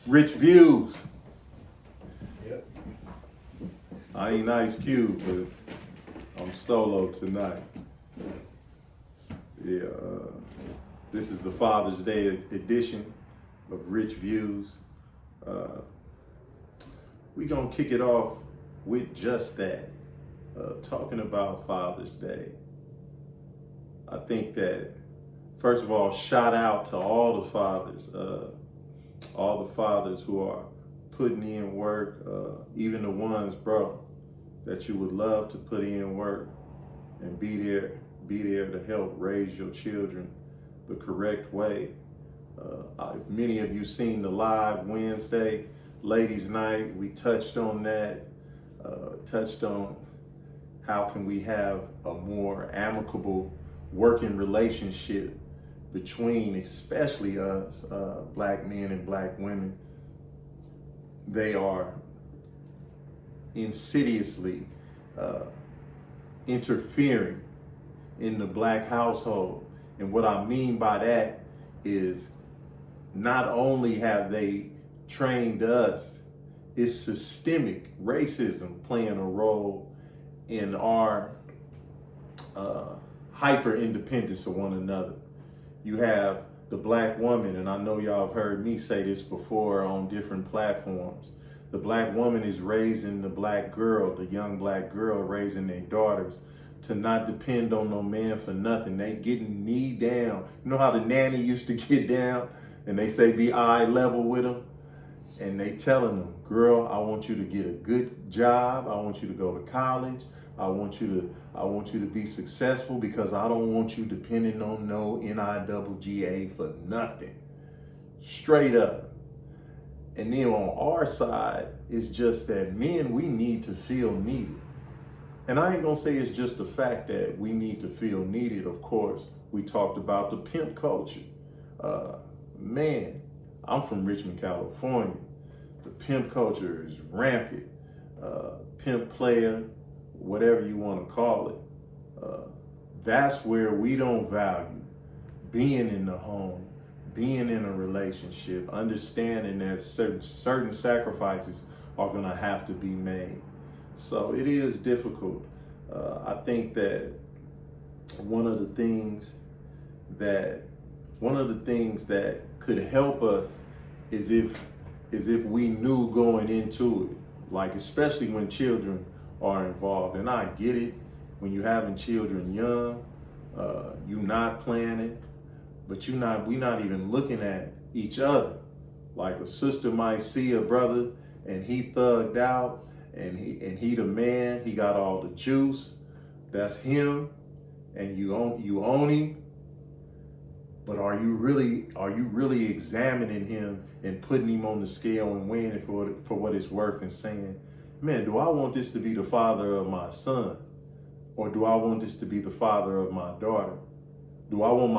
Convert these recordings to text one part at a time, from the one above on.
Rich Views. Yep. I ain't Ice Cube, but I'm solo tonight. Yeah, this is the Father's Day edition of Rich Views. We gonna kick it off with just that, talking about Father's Day. I think that, first of all, shout out to all the fathers who are putting in work, even the ones, bro, that you would love to put in work and be there to help raise your children the correct way. If many of you seen the live Wednesday ladies night, we touched on that, touched on how can we have a more amicable working relationship between, especially us, black men and black women. They are insidiously interfering in the black household. And what I mean by that is not only have they trained us, it's systemic racism playing a role in our hyper independence of one another. You have the black woman, and I know y'all have heard me say this before on different platforms. The black woman is raising the black girl, the young black girl raising their daughters to not depend on no man for nothing. They getting knee down. You know how the nanny used to get down and they say be eye level with them? And they telling them, girl, I want you to get a good job. I want you to go to college. I want you to be successful because I don't want you depending on no NIGGA for nothing. Straight up. And then on our side, it's just that men, we need to feel needed. And I ain't gonna say it's just the fact that we need to feel needed. Of course, we talked about the pimp culture. Man, I'm from Richmond, California. The pimp culture is rampant. Pimp player, whatever you want to call it. That's where we don't value being in the home, being in a relationship, understanding that certain sacrifices are going to have to be made. So it is difficult. I think that one of the things that could help us is if we knew going into it, like especially when children are involved. And I get it, when you're having children young, you're not planning, but we not even looking at each other. Like a sister might see a brother and he thugged out and he the man, he got all the juice, that's him, and you own him. But are you really examining him and putting him on the scale and weighing it for what it's worth and saying, man, do I want this to be the father of my son? Or do I want this to be the father of my daughter? Would I want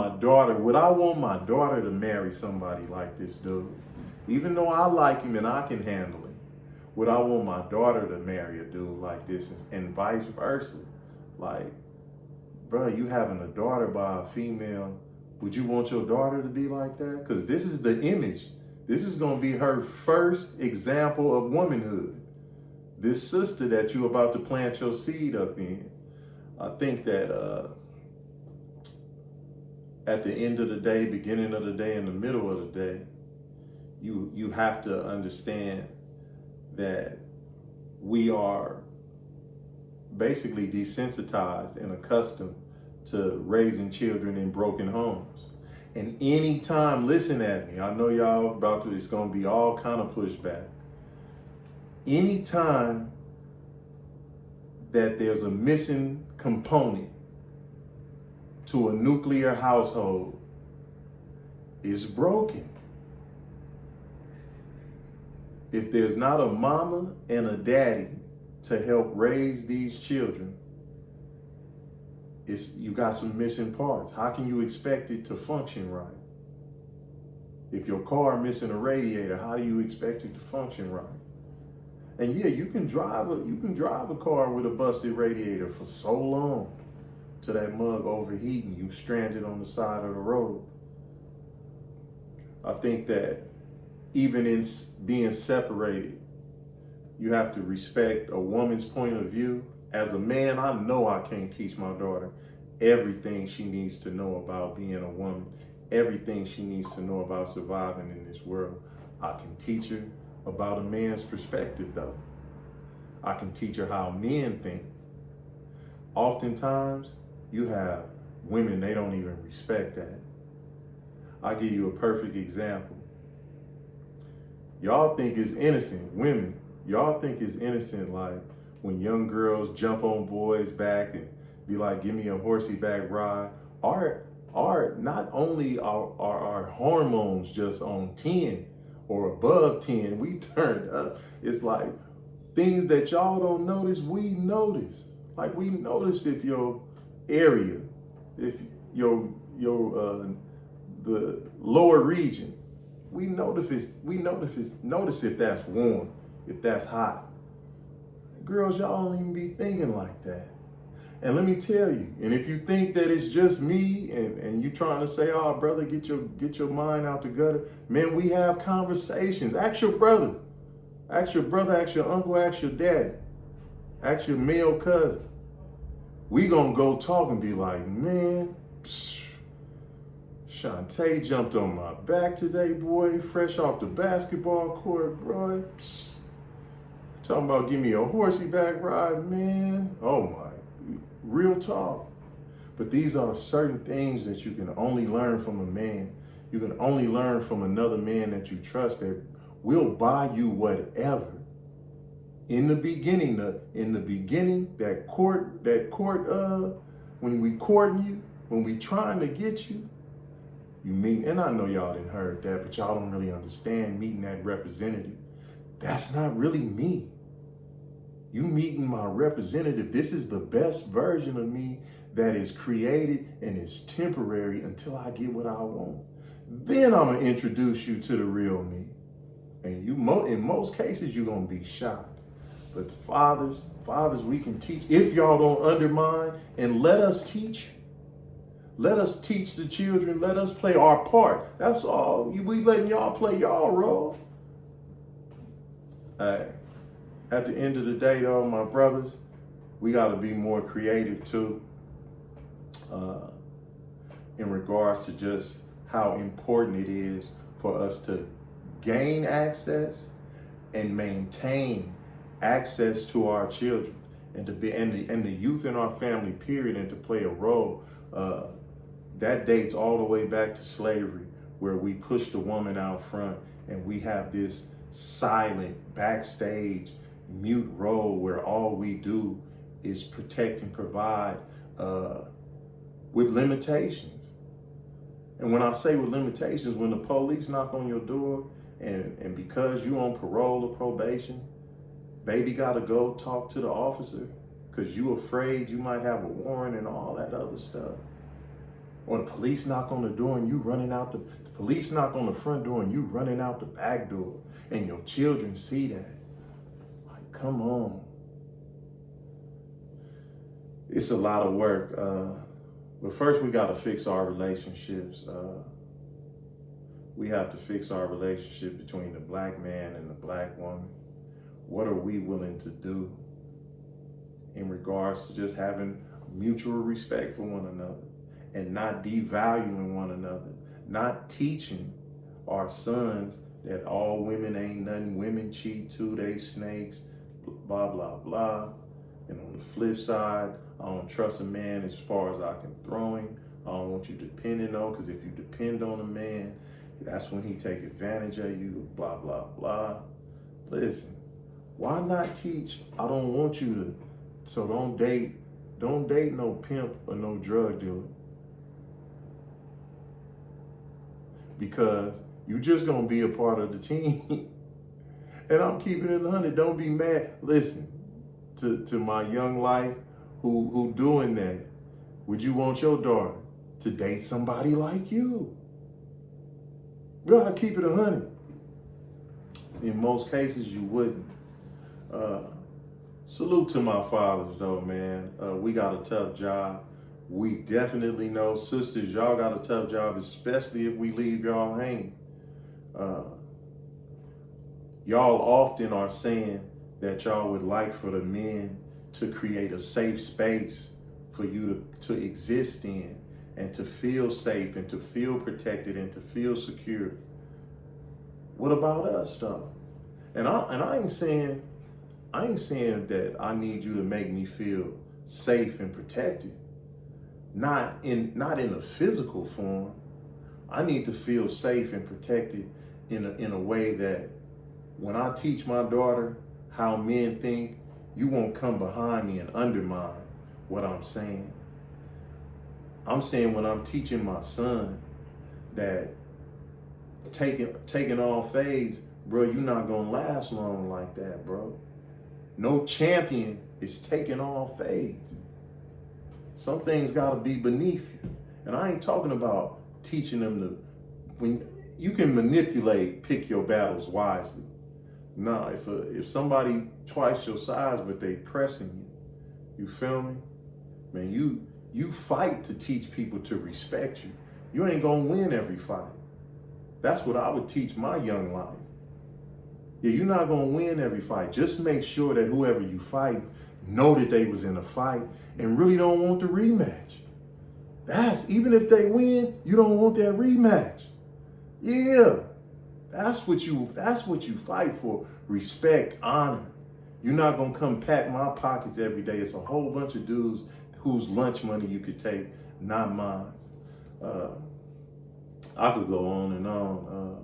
my daughter to marry somebody like this dude? Even though I like him and I can handle it, would I want my daughter to marry a dude like this and vice versa? Like, bro, you having a daughter by a female, would you want your daughter to be like that? Because this is the image. This is going to be her first example of womanhood. This sister that you're about to plant your seed up in. I think that at the end of the day, beginning of the day, and the middle of the day, you have to understand that we are basically desensitized and accustomed to raising children in broken homes. And anytime, listen at me, I know y'all it's gonna be all kind of pushback. Anytime that there's a missing component to a nuclear household, it's broken. If there's not a mama and a daddy to help raise these children, you got some missing parts. How can you expect it to function right? If your car missing a radiator, how do you expect it to function right? And yeah, you can drive a car with a busted radiator for so long till that mug overheating, you stranded on the side of the road. I think that even in being separated, you have to respect a woman's point of view. As a man, I know I can't teach my daughter everything she needs to know about being a woman, everything she needs to know about surviving in this world. I can teach her about a man's perspective, though. I can teach her how men think. Oftentimes, you have women, they don't even respect that. I'll give you a perfect example. Y'all think it's innocent, women. Y'all think it's innocent, like when young girls jump on boys' back and be like, give me a horsey back ride. Not only are our hormones just on 10 or above 10, we turned up. It's like things that y'all don't notice, we notice. Like we notice if your area, if the lower region, we notice if that's warm, if that's hot. Girls, y'all don't even be thinking like that. And let me tell you, and if you think that it's just me and you trying to say, oh brother, get your mind out the gutter, man, we have conversations. Ask your brother, ask your uncle, ask your dad, ask your male cousin. We gonna go talk and be like, man, Shantae jumped on my back today, boy, fresh off the basketball court, bro. Talking about give me a horsey back ride, man. Oh my, real talk. But these are certain things that you can only learn from a man. You can only learn from another man that you trust that will buy you whatever. In the beginning, that court, when we courting you, when we trying to get you, you meet, and I know y'all didn't heard that, but y'all don't really understand meeting that representative. That's not really me. You meeting my representative. This is the best version of me that is created and is temporary until I get what I want. Then I'm gonna introduce you to the real me. And in most cases, you're gonna be shocked. But fathers, we can teach. If y'all don't undermine and let us teach. Let us teach the children. Let us play our part. That's all. We letting y'all play y'all role. At the end of the day, though, my brothers, we got to be more creative too. In regards to just how important it is for us to gain access and maintain access to our children, and to be and the youth in our family, period, and to play a role. That dates all the way back to slavery, where we push the woman out front and we have this silent backstage mute role where all we do is protect and provide with limitations. And when I say with limitations, when the police knock on your door and because you on parole or probation, baby gotta go talk to the officer because you afraid you might have a warrant and all that other stuff. Or the police knock on the door and you running out the police knock on the front door and you running out the back door, and your children see that. Like, come on. It's a lot of work. But first we gotta fix our relationships. We have to fix our relationship between the black man and the black woman. What are we willing to do in regards to just having mutual respect for one another? And not devaluing one another, not teaching our sons that all women ain't nothing, women cheat too, they snakes, blah, blah, blah. And on the flip side, I don't trust a man as far as I can throw him. I don't want you depending on, because if you depend on a man, that's when he take advantage of you, blah, blah, blah. Listen, why not teach, I don't want you to, so don't date no pimp or no drug dealer. Because you just gonna be a part of the team. And I'm keeping it 100. Don't be mad. Listen, to my young life who doing that, would you want your daughter to date somebody like you? We gotta keep it 100. In most cases, you wouldn't. Salute to my fathers though, man. We got a tough job. We definitely know, sisters, y'all got a tough job, especially if we leave y'all hanging. Y'all often are saying that y'all would like for the men to create a safe space for you to exist in and to feel safe and to feel protected and to feel secure. What about us though? And I ain't saying that I need you to make me feel safe and protected. Not in a physical form. I need to feel safe and protected in a way that when I teach my daughter how men think, you won't come behind me and undermine what I'm saying. I'm saying when I'm teaching my son that taking all fades, bro, you're not gonna last long like that, bro. No champion is taking all fades. Some things gotta be beneath you. And I ain't talking about teaching them to, when you can manipulate, pick your battles wisely. Nah, if somebody twice your size, but they pressing you, you feel me? Man, you fight to teach people to respect you. You ain't gonna win every fight. That's what I would teach my young life. Yeah, you're not gonna win every fight. Just make sure that whoever you fight know that they was in a fight and really don't want the rematch. Even if they win, you don't want that rematch. Yeah. That's what you fight for. Respect, honor. You're not gonna come pack my pockets every day. It's a whole bunch of dudes whose lunch money you could take, not mine. I could go on and on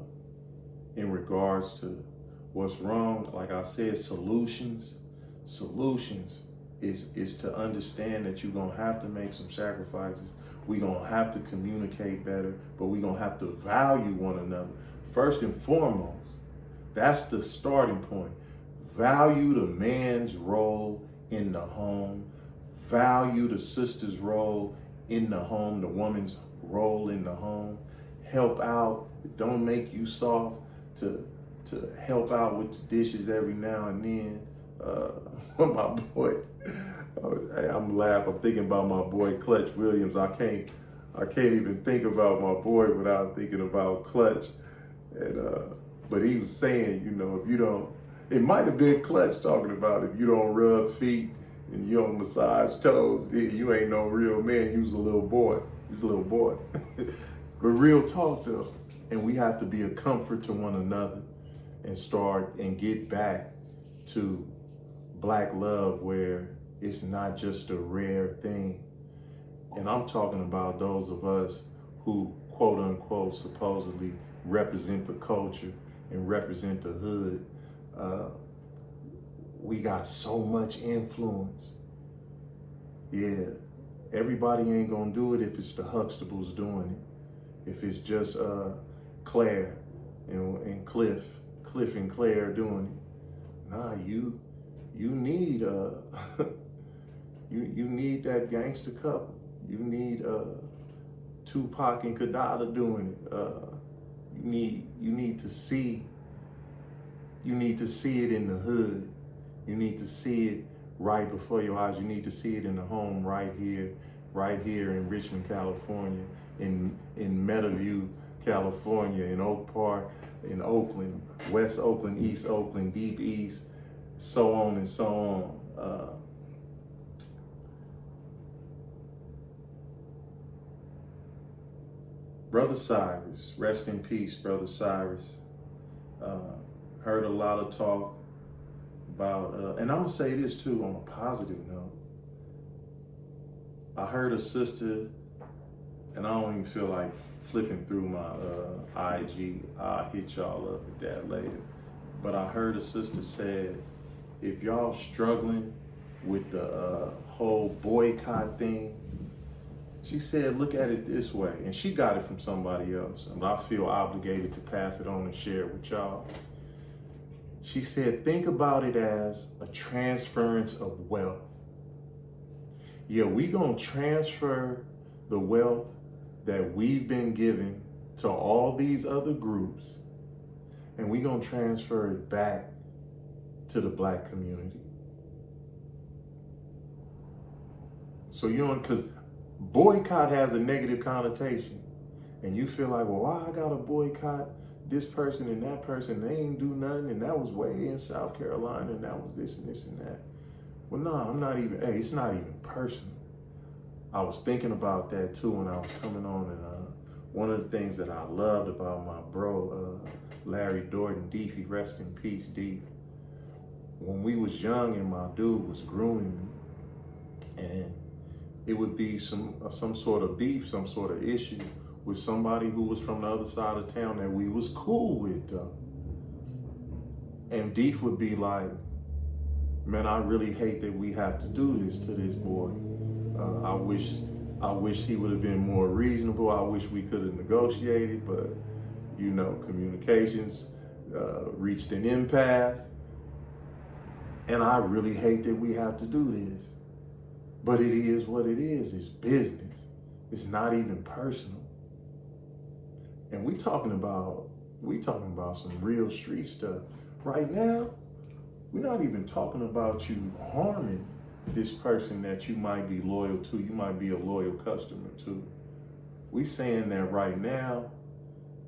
in regards to what's wrong. Like I said, solutions is to understand that you're gonna have to make some sacrifices. We're gonna have to communicate better, but we're gonna have to value one another. First and foremost, that's the starting point. Value the man's role in the home. Value the sister's role in the home, the woman's role in the home. Help out. Don't make you soft to help out with the dishes every now and then. My boy, I'm laughing. I'm thinking about my boy Clutch Williams. I can't even think about my boy without thinking about Clutch. And but he was saying, if you don't, it might have been Clutch talking about if you don't rub feet and you don't massage toes, you ain't no real man. You was a little boy. You was a little boy. But real talk though, and we have to be a comfort to one another and start and get back to Black love where it's not just a rare thing. And I'm talking about those of us who, quote unquote, supposedly represent the culture and represent the hood. We got so much influence. Yeah, everybody ain't gonna do it if it's the Huxtables doing it. If it's just Claire and Cliff and Claire doing it. Nah, you need you need that gangster couple. You need Tupac and Kadada doing it. You need to see it in the hood. You need to see it right before your eyes. You need to see it in the home right here in Richmond, California, in Meadowview, California, in Oak Park, in Oakland, West Oakland, East Oakland, Deep East, so on and so on. Brother Cyrus, rest in peace, Brother Cyrus. Heard a lot of talk about, and I'm gonna say this too on a positive note. I heard a sister, and I don't even feel like flipping through my IG. I'll hit y'all up with that later. But I heard a sister said, if y'all struggling with the whole boycott thing, she said, look at it this way. And she got it from somebody else, and I feel obligated to pass it on and share it with y'all. She said, think about it as a transference of wealth. Yeah, we gonna transfer the wealth that we've been given to all these other groups, and we gonna transfer it back to the Black community. So because boycott has a negative connotation, and you feel like, well, why I gotta boycott this person and that person, they ain't do nothing, and that was way in South Carolina, and that was this and this and that. Well, no, I'm not even, hey, it's not even personal. I was thinking about that too when I was coming on, and one of the things that I loved about my bro, Larry Dorton, Deefy, rest in peace, Deef. When we was young and my dude was grooming me, and it would be some sort of beef, some sort of issue with somebody who was from the other side of town that we was cool with, though. And Deef would be like, man, I really hate that we have to do this to this boy. I wish he would have been more reasonable. I wish we could have negotiated, but you know, communications reached an impasse. And I really hate that we have to do this. But it is what it is. It's business. It's not even personal. And we talking about some real street stuff. Right now, we're not even talking about you harming this person that you might be loyal to, you might be a loyal customer to. We saying that right now,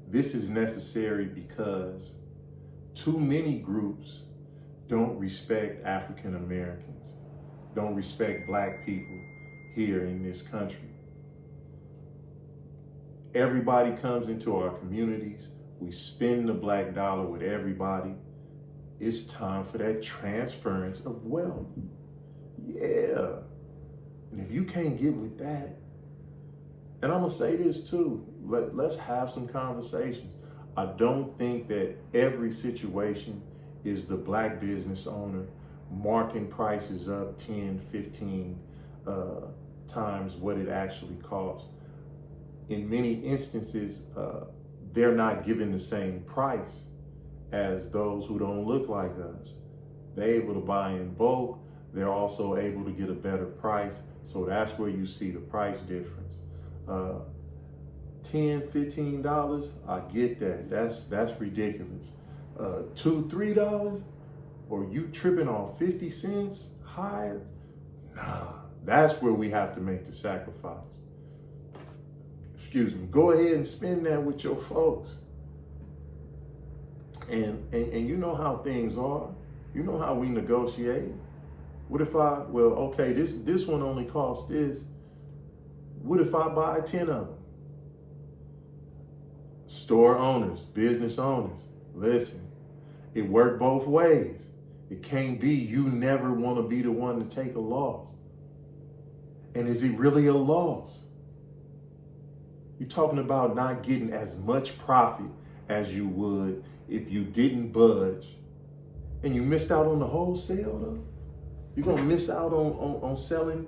this is necessary because too many groups don't respect African Americans, don't respect Black people here in this country. Everybody comes into our communities. We spend the Black dollar with everybody. It's time for that transference of wealth. Yeah. And if you can't get with that, and I'm gonna say this too, let's have some conversations. I don't think that every situation is the Black business owner marking prices up 10, 15 times what it actually costs. In many instances, they're not given the same price as those who don't look like us. They're able to buy in bulk. They're also able to get a better price. So that's where you see the price difference. $10, $15, I get that. That's ridiculous. $2, $3, or you tripping on 50 cents higher? Nah, that's where we have to make the sacrifice. Excuse me. Go ahead and spend that with your folks. And you know how things are. You know how we negotiate. What if okay, this one only costs this. What if I buy 10 of them? Store owners, business owners, listen, it worked both ways. It can't be you never want to be the one to take a loss. And is it really a loss? You're talking about not getting as much profit as you would if you didn't budge. And you missed out on the wholesale though? You're gonna miss out on selling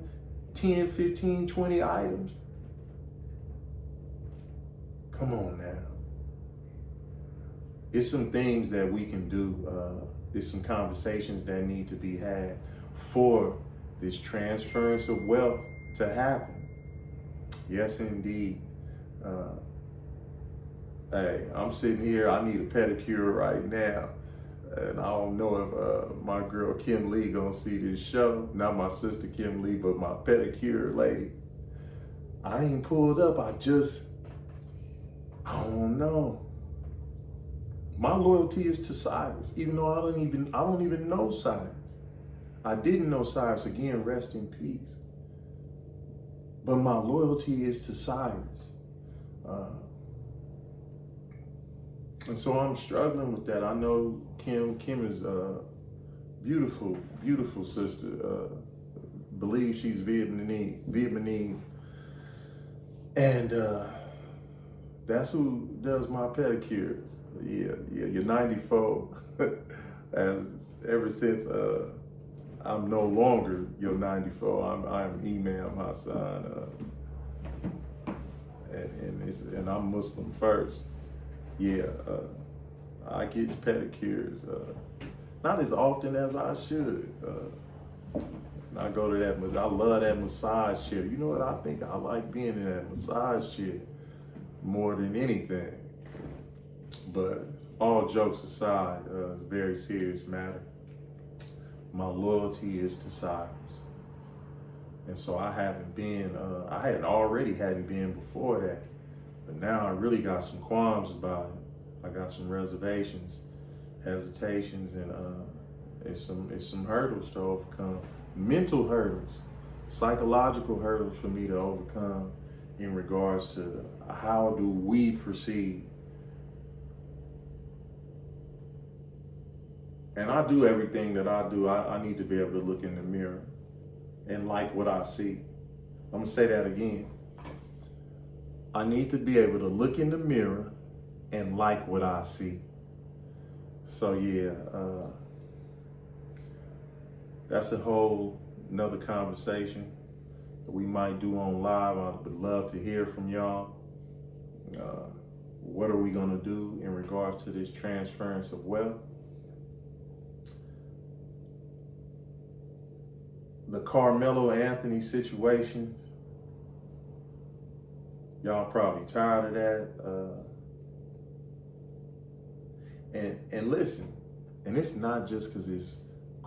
10, 15, 20 items? Come on now. It's some things that we can do. There's some conversations that need to be had for this transference of wealth to happen. Yes, indeed. Hey, I'm sitting here, I need a pedicure right now. And I don't know if my girl Kim Lee gonna see this show. Not my sister Kim Lee, but my pedicure lady. I ain't pulled up, I don't know. My loyalty is to Cyrus, even though I don't even know Cyrus. I didn't know Cyrus, again, rest in peace. But my loyalty is to Cyrus. And so I'm struggling with that. I know Kim is a beautiful, beautiful sister. Believe she's Vietnamese. And that's who does my pedicures. Yeah, you're 94. Ever since I'm no longer your 94, I'm Imam Hassan. And I'm Muslim first. Yeah, I get pedicures, not as often as I should. I go to I love that massage chair. You know what, I think I like being in that massage chair more than anything. But all jokes aside, very serious matter. My loyalty is to Cyrus. And so I hadn't been before that. But now I really got some qualms about it. I got some reservations, hesitations, and it's some hurdles to overcome, mental hurdles, psychological hurdles for me to overcome in regards to how do we proceed. And I do everything that I do. I need to be able to look in the mirror and like what I see. I'm gonna say that again. I need to be able to look in the mirror and like what I see. So yeah, that's a whole another conversation that we might do on live. I would love to hear from y'all. What are we gonna do in regards to this transference of wealth? The Carmelo Anthony situation, y'all probably tired of that. And listen, and it's not just because it's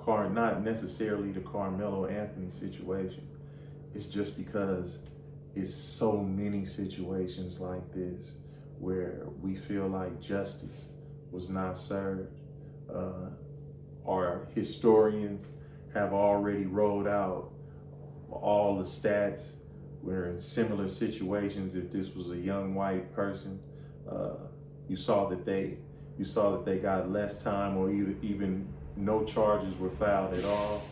not necessarily the Carmelo Anthony situation. It's just because it's so many situations like this where we feel like justice was not served. Our historians have already rolled out all the stats where in similar situations, if this was a young white person, you saw that they got less time or even no charges were filed at all.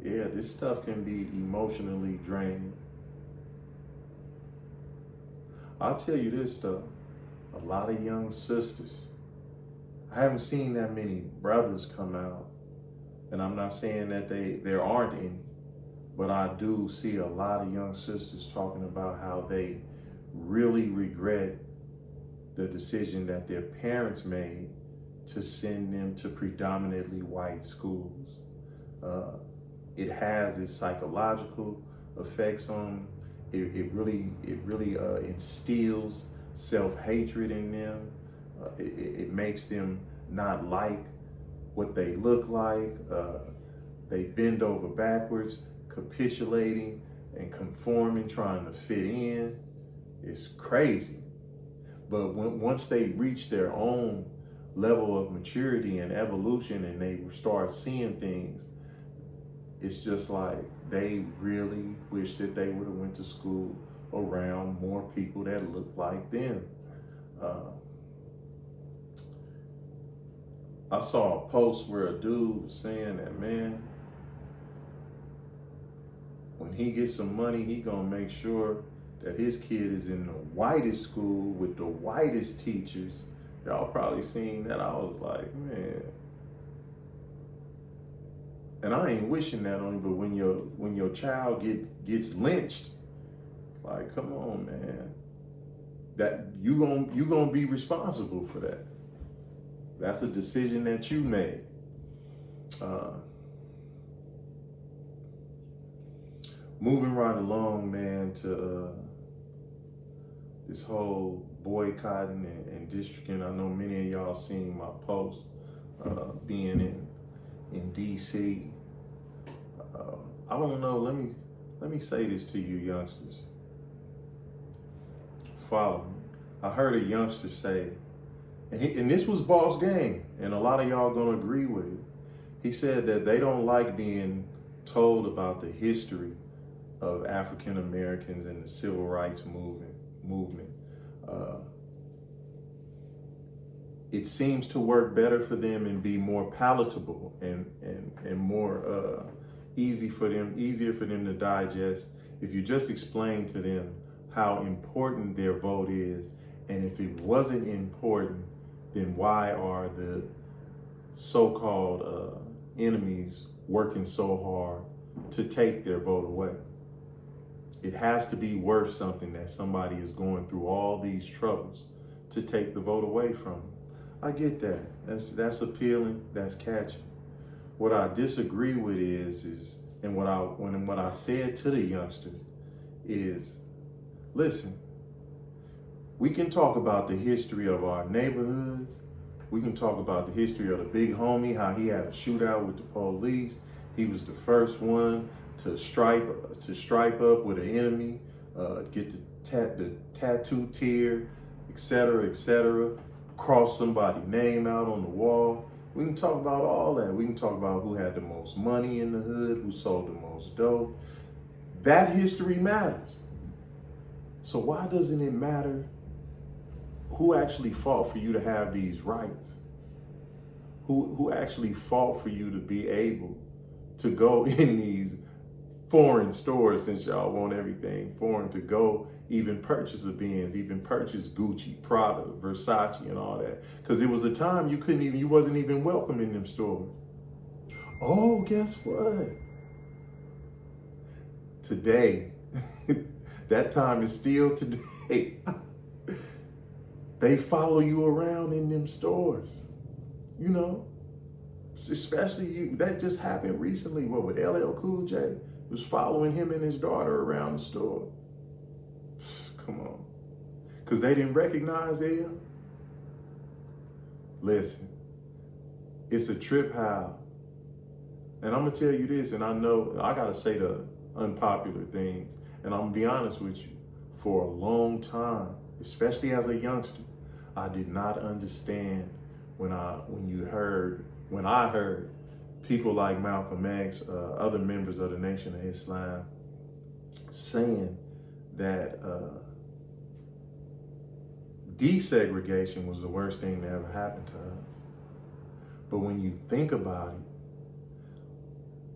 Yeah, this stuff can be emotionally draining. I'll tell you this though, a lot of young sisters, I haven't seen that many brothers come out, and I'm not saying that there aren't any, but I do see a lot of young sisters talking about how they really regret the decision that their parents made to send them to predominantly white schools. It has its psychological effects on them. It really instills self-hatred in them. It makes them not like what they look like. They bend over backwards, capitulating and conforming, trying to fit in. It's crazy. But once they reach their own level of maturity and evolution and they start seeing things, it's just like they really wish that they would have went to school around more people that look like them. I saw a post where a dude was saying that, man, when he gets some money, he gonna make sure that his kid is in the whitest school with the whitest teachers. Y'all probably seen that. I was like, man. And I ain't wishing that on you, but when your child gets lynched, like, come on, man. That you gonna be responsible for that. That's a decision that you made. Moving right along, man, to this whole boycotting and districting. I know many of y'all seen my post being in DC. I don't know. Let me say this to you, youngsters. Follow me. I heard a youngster say, and this was boss game, and a lot of y'all gonna agree with it. He said that they don't like being told about the history of African Americans and the civil rights movement. It seems to work better for them and be more palatable and more easier for them to digest if you just explain to them how important their vote is, and if it wasn't important, then why are the so-called enemies working so hard to take their vote away? It has to be worth something that somebody is going through all these troubles to take the vote away from them. I get that. That's appealing. That's catchy. What I disagree with is what I said to the youngsters is, listen, we can talk about the history of our neighborhoods. We can talk about the history of the big homie, how he had a shootout with the police. He was the first one to stripe up with an enemy, get the tattoo tear, etc., cross somebody's name out on the wall. We can talk about all that. We can talk about who had the most money in the hood, who sold the most dope. That history matters. So why doesn't it matter who actually fought for you to have these rights? Who actually fought for you to be able to go in these foreign stores, since y'all want everything foreign, to go even purchase a Benz, even purchase Gucci, Prada, Versace, and all that? Because it was a time you wasn't even welcome in them stores. Oh, guess what? Today, that time is still today. They follow you around in them stores. You know, especially you. That just happened recently. What, with LL Cool J was following him and his daughter around the store. Come on, because they didn't recognize L. Listen, it's a trip how, and I'm gonna tell you this, and I know I gotta say the unpopular things, and I'm gonna be honest with you. For a long time, especially as a youngster, I did not understand when I heard people like Malcolm X, other members of the Nation of Islam, saying that desegregation was the worst thing that ever happened to us. But when you think about it,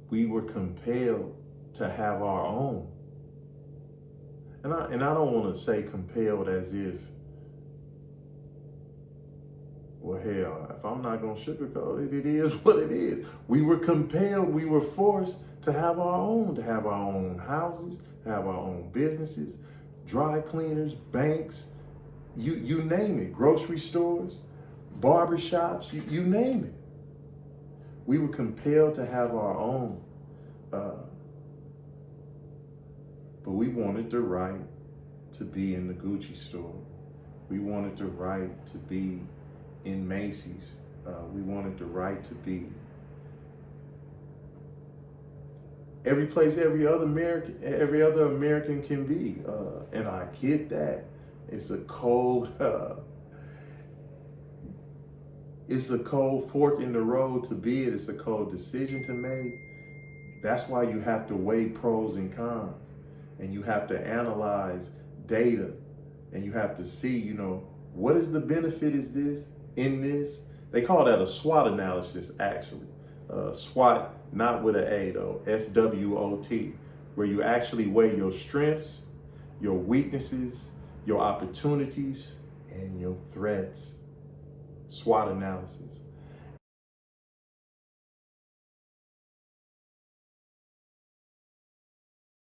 we were compelled to have our own. And I don't want to say compelled as if, well, hell, if I'm not going to sugarcoat it, it is what it is. We were compelled, we were forced to have our own houses, to have our own businesses, dry cleaners, banks, you name it, grocery stores, barbershops, you name it. We were compelled to have our own, but we wanted the right to be in the Gucci store. We wanted the right to be in Macy's. We wanted the right to be every place every other American can be. And I get that. It's a cold fork in the road to be it. It's a cold decision to make. That's why you have to weigh pros and cons, and you have to analyze data, and you have to see, what is the benefit in this? They call that a SWOT analysis, actually. SWOT, not with an A though, SWOT, where you actually weigh your strengths, your weaknesses, your opportunities, and your threats. SWOT analysis.